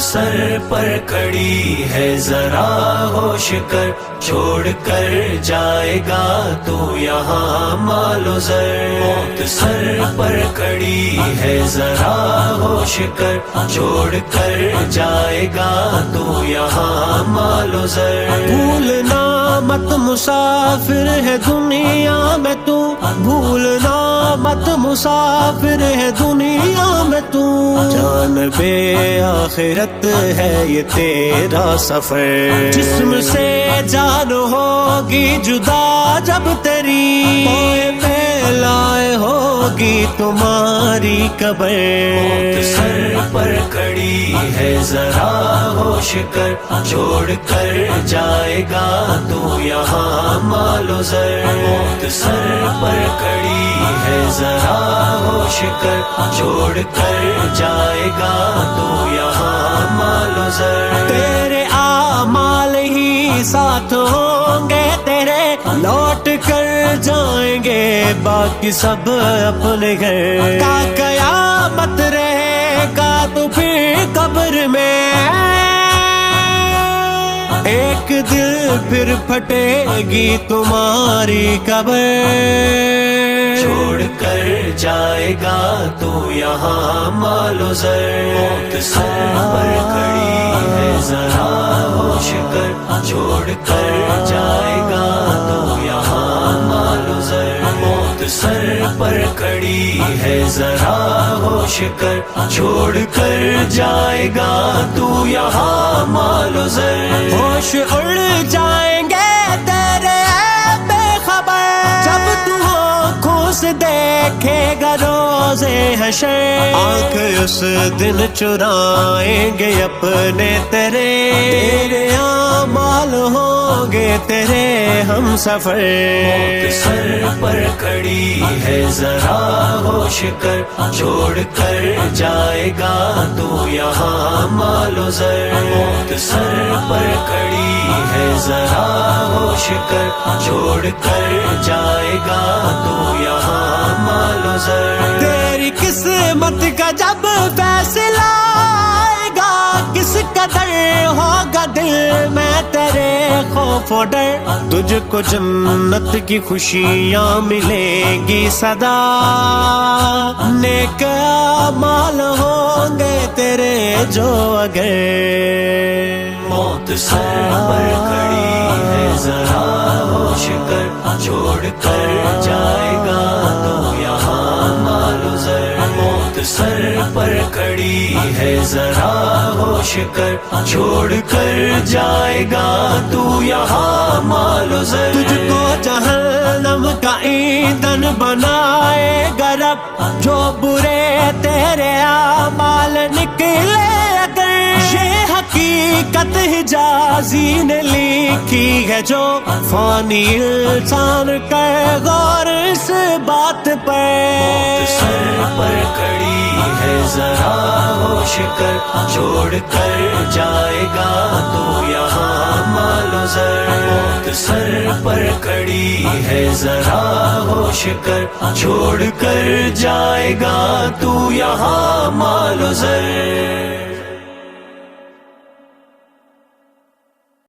سر پر کھڑی ہے ذرا ہوش کر، چھوڑ کر جائے گا تو یہاں مال و زر۔ موت سر پر کھڑی ہے ذرا ہوش کر، چھوڑ کر جائے گا تو یہاں مال و زر۔ بھولنا مت مسافر ہے دنیا میں تو، بھولنا مت مسافر ہے دنیا میں تو، جان بے آخرت ہے یہ تیرا سفر۔ جسم سے جان ہوگی جدا جب تیری، پہ لائے ہوگی تمہاری قبر۔ موت سر پر کھڑی ہے ذرا ہوش کر، چھوڑ کر جائے گا تو یہاں مال و زر۔ موت سر پر کھڑی ہے ذرا ہوش کر، چھوڑ کر جائے گا تو یہاں مال و زر۔ تیرے اعمال ہی ساتھ ہوں گے تیرے، لوٹ کر جائیں گے باقی سب اپنے گھر۔ کا قیامت رہے گا تو پھر قبر میں، ایک دل پھر پھٹے گی تمہاری قبر۔ چھوڑ کر جائے گا تو یہاں مال و زر۔ موت سر پر کھڑی ہے ذرا ہوش کر، چھوڑ کر جائے گا تو یہاں مال و زر۔ موت سر پر کھڑی ہے ذرا ہوش کر، چھوڑ کر جائے گا تو یہاں مال و زر۔ ہوش اڑ جائیں گے تیرے بے خبر، جب تو آنکھوں سے دیکھے گا روزے حشر۔ آنکھ اس دن چرائیں گے اپنے تیرے اعمال ہوں گے تیرے ہم سفر۔ موت سر پر کھڑی ہے ذرا ہوش کر، چھوڑ کر جائے گا تو یہاں مال و زر۔ موت سر پر کھڑی ہے ذرا ہوش کر، چھوڑ کر جائے گا تو یہاں مال و زر۔ تیری قسمت کا جب فیصلہ آئے گا، کس قدر ہوگا دل میں تیرے خوف و ڈر۔ تجھ کو جنت کی خوشیاں ملیں گی صدا، نیک اعمال ہوں گے تیرے جو اگر۔ موت سر پر کھڑی ہے ذرا ہوش کر، چھوڑ کر جائے گا تو یہاں مال و زر۔ موت سر پر کھڑی ہے ذرا ہوش کر، چھوڑ کر جائے گا تو یہاں مال و زر۔ تجھ کو جہنم کا ایندھن بنائے گا رب، جو برے تیرے اعمال نکلے اگر۔ یہ حقیقت حجازی نے لکھی ہے جو فانی انسان کر غور اس بات پر۔ موت سر پر کھڑی ہے ذرا ہوش کر، چھوڑ کر جائے گا تو یہاں مال و زر۔ موت سر پر کھڑی ہے ذرا ہوش کر، چھوڑ کر جائے گا تو یہاں مال و زر۔